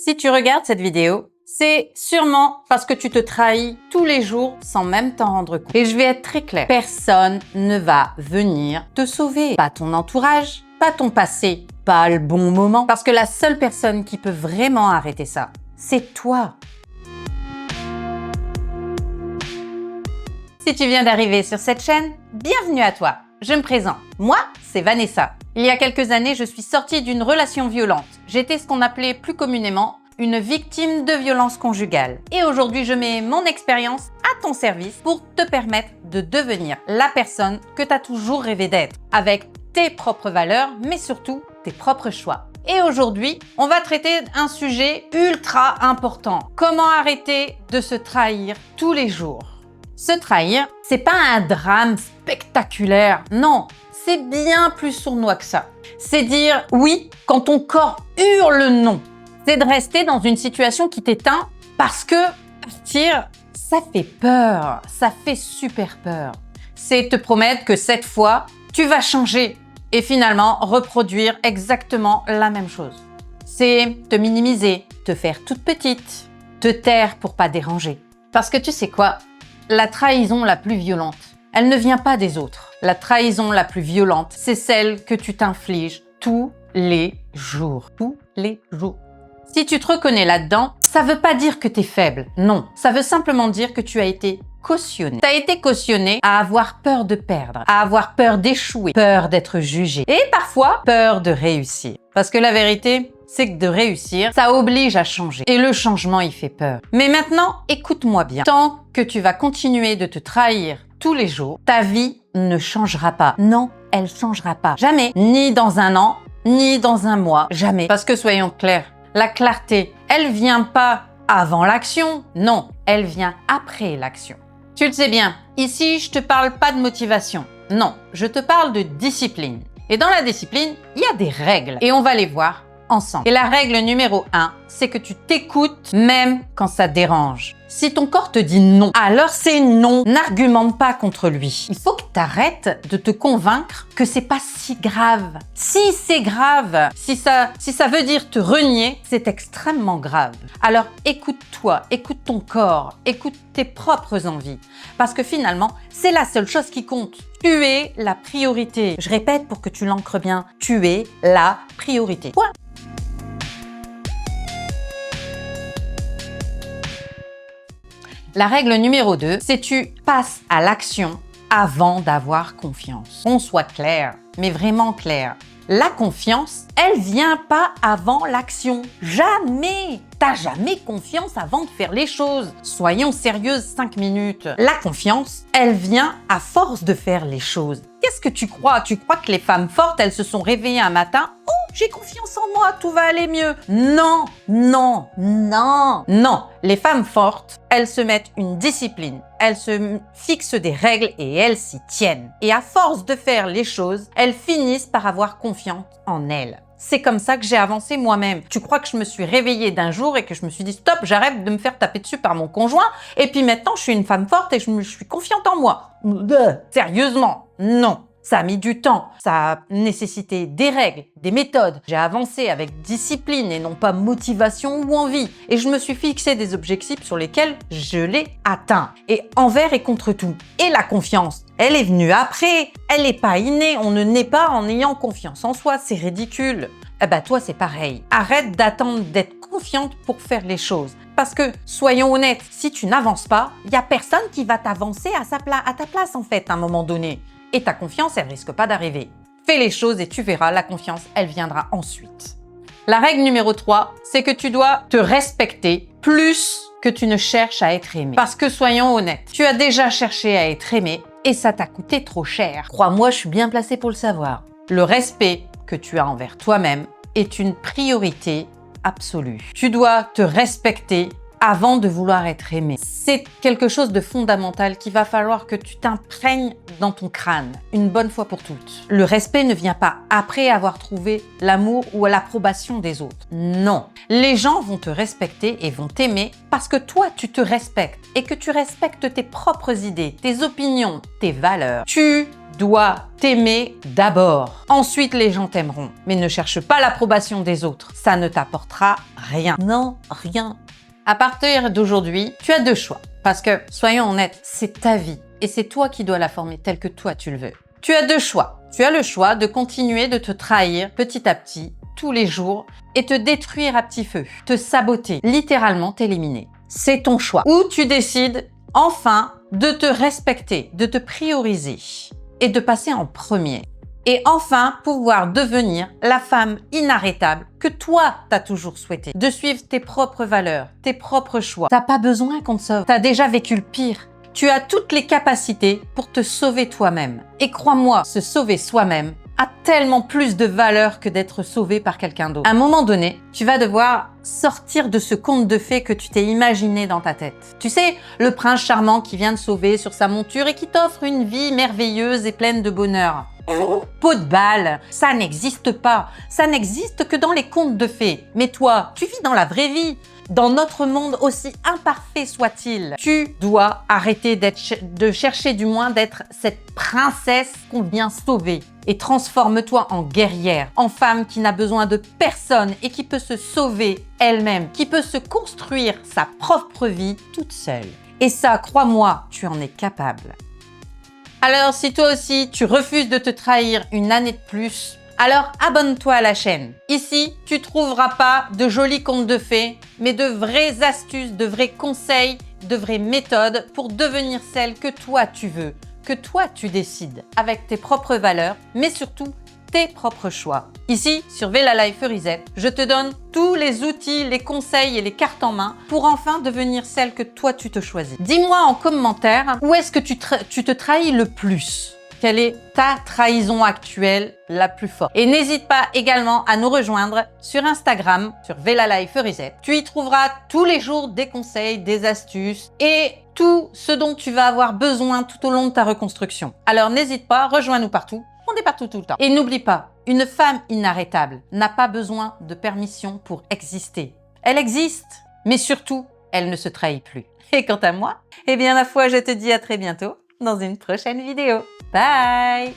Si tu regardes cette vidéo, c'est sûrement parce que tu te trahis tous les jours sans même t'en rendre compte. Et je vais être très claire, personne ne va venir te sauver. Pas ton entourage, pas ton passé, pas le bon moment. Parce que la seule personne qui peut vraiment arrêter ça, c'est toi. Si tu viens d'arriver sur cette chaîne, bienvenue à toi. Je me présente. Moi, c'est Vanessa. Il y a quelques années, je suis sortie d'une relation violente. J'étais ce qu'on appelait plus communément une victime de violence conjugale. Et aujourd'hui, je mets mon expérience à ton service pour te permettre de devenir la personne que tu as toujours rêvé d'être, avec tes propres valeurs, mais surtout tes propres choix. Et aujourd'hui, on va traiter un sujet ultra important. Comment arrêter de se trahir tous les jours? Se trahir, c'est pas un drame spectaculaire, non, c'est bien plus sournois que ça. C'est dire oui quand ton corps hurle non. C'est de rester dans une situation qui t'éteint parce que partir, ça fait peur, ça fait super peur. C'est te promettre que cette fois, tu vas changer et finalement reproduire exactement la même chose. C'est te minimiser, te faire toute petite, te taire pour pas déranger. Parce que tu sais quoi? La trahison la plus violente, elle ne vient pas des autres. La trahison la plus violente, c'est celle que tu t'infliges tous les jours. Tous les jours. Si tu te reconnais là-dedans, ça veut pas dire que tu es faible. Non, ça veut simplement dire que tu as été cautionné. Tu as été cautionné à avoir peur de perdre, à avoir peur d'échouer, peur d'être jugé et parfois peur de réussir. Parce que la vérité, c'est que de réussir, ça oblige à changer. Et le changement, il fait peur. Mais maintenant, écoute-moi bien. Tant que tu vas continuer de te trahir tous les jours, ta vie ne changera pas. Non, elle changera pas. Jamais. Ni dans un an, ni dans un mois. Jamais. Parce que soyons clairs, la clarté, elle vient pas avant l'action. Non, elle vient après l'action. Tu le sais bien, ici, je te parle pas de motivation. Non, je te parle de discipline. Et dans la discipline, il y a des règles. Et on va les voir ensemble. Et la règle numéro 1, c'est que tu t'écoutes même quand ça dérange. Si ton corps te dit non, alors c'est non. N'argumente pas contre lui. Il faut que tu arrêtes de te convaincre que c'est pas si grave. Si c'est grave, si ça veut dire te renier, c'est extrêmement grave. Alors écoute-toi, écoute ton corps, écoute tes propres envies. Parce que finalement, c'est la seule chose qui compte. Tu es la priorité. Je répète pour que tu l'ancres bien. Tu es la priorité. Point. La règle numéro 2, c'est tu passes à l'action avant d'avoir confiance. On soit clair, mais vraiment clair. La confiance, elle vient pas avant l'action. Jamais! T'as jamais confiance avant de faire les choses. Soyons sérieuses 5 minutes. La confiance, elle vient à force de faire les choses. Qu'est-ce que tu crois? Tu crois que les femmes fortes, elles se sont réveillées un matin? Oh, j'ai confiance en moi, tout va aller mieux. Non, non, non, non. Les femmes fortes, elles se mettent une discipline. Elles se fixent des règles et elles s'y tiennent. Et à force de faire les choses, elles finissent par avoir confiance en elles. C'est comme ça que j'ai avancé moi-même. Tu crois que je me suis réveillée d'un jour et que je me suis dit stop, j'arrête de me faire taper dessus par mon conjoint et puis maintenant je suis une femme forte et je suis confiante en moi. Sérieusement, non. Ça a mis du temps, ça a nécessité des règles, des méthodes. J'ai avancé avec discipline et non pas motivation ou envie. Et je me suis fixé des objectifs sur lesquels je l'ai atteint. Et envers et contre tout. Et la confiance, elle est venue après. Elle n'est pas innée. On ne naît pas en ayant confiance en soi. C'est ridicule. Eh ben toi, c'est pareil. Arrête d'attendre d'être confiante pour faire les choses. Parce que, soyons honnêtes, si tu n'avances pas, il n'y a personne qui va t'avancer à ta place en fait à un moment donné. Et ta confiance, elle risque pas d'arriver. Fais les choses et tu verras, la confiance, elle viendra ensuite. La règle numéro 3, c'est que tu dois te respecter plus que tu ne cherches à être aimé. Parce que soyons honnêtes, tu as déjà cherché à être aimé et ça t'a coûté trop cher. Crois-moi, je suis bien placée pour le savoir. Le respect que tu as envers toi-même est une priorité absolue. Tu dois te respecter avant de vouloir être aimé. C'est quelque chose de fondamental qu'il va falloir que tu t'imprègnes dans ton crâne, une bonne fois pour toutes. Le respect ne vient pas après avoir trouvé l'amour ou l'approbation des autres. Non. Les gens vont te respecter et vont t'aimer parce que toi, tu te respectes et que tu respectes tes propres idées, tes opinions, tes valeurs. Tu dois t'aimer d'abord. Ensuite, les gens t'aimeront. Mais ne cherche pas l'approbation des autres. Ça ne t'apportera rien. Non, rien. À partir d'aujourd'hui, tu as 2 choix. Parce que, soyons honnêtes, c'est ta vie. Et c'est toi qui dois la former telle que toi tu le veux. Tu as 2 choix. Tu as le choix de continuer de te trahir petit à petit, tous les jours, et te détruire à petit feu. Te saboter, littéralement t'éliminer. C'est ton choix. Ou tu décides, enfin, de te respecter, de te prioriser et de passer en premier. Et enfin, pouvoir devenir la femme inarrêtable que toi, t'as toujours souhaité. De suivre tes propres valeurs, tes propres choix. T'as pas besoin qu'on te sauve. T'as déjà vécu le pire. Tu as toutes les capacités pour te sauver toi-même. Et crois-moi, se sauver soi-même a tellement plus de valeur que d'être sauvé par quelqu'un d'autre. À un moment donné, tu vas devoir sortir de ce conte de fées que tu t'es imaginé dans ta tête. Tu sais, le prince charmant qui vient te sauver sur sa monture et qui t'offre une vie merveilleuse et pleine de bonheur. Peau de balle, ça n'existe pas. Ça n'existe que dans les contes de fées. Mais toi, tu vis dans la vraie vie. Dans notre monde, aussi imparfait soit-il, tu dois arrêter de chercher du moins d'être cette princesse qu'on vient sauver. Et transforme-toi en guerrière, en femme qui n'a besoin de personne et qui peut se sauver elle-même, qui peut se construire sa propre vie toute seule. Et ça, crois-moi, tu en es capable. Alors, si toi aussi, tu refuses de te trahir une année de plus, alors abonne-toi à la chaîne. Ici, tu trouveras pas de jolis contes de fées, mais de vraies astuces, de vrais conseils, de vraies méthodes pour devenir celle que toi tu veux, que toi tu décides, avec tes propres valeurs, mais surtout tes propres choix. Ici, sur Vela Life Reset, je te donne tous les outils, les conseils et les cartes en main pour enfin devenir celle que toi tu te choisis. Dis-moi en commentaire où est-ce que tu te trahis le plus. Quelle est ta trahison actuelle la plus forte? Et n'hésite pas également à nous rejoindre sur Instagram, sur Vela Life Reset. Tu y trouveras tous les jours des conseils, des astuces et tout ce dont tu vas avoir besoin tout au long de ta reconstruction. Alors n'hésite pas, rejoins-nous partout. On est partout tout le temps. Et n'oublie pas, une femme inarrêtable n'a pas besoin de permission pour exister. Elle existe, mais surtout, elle ne se trahit plus. Et quant à moi, eh bien ma foi, je te dis à très bientôt dans une prochaine vidéo. Bye!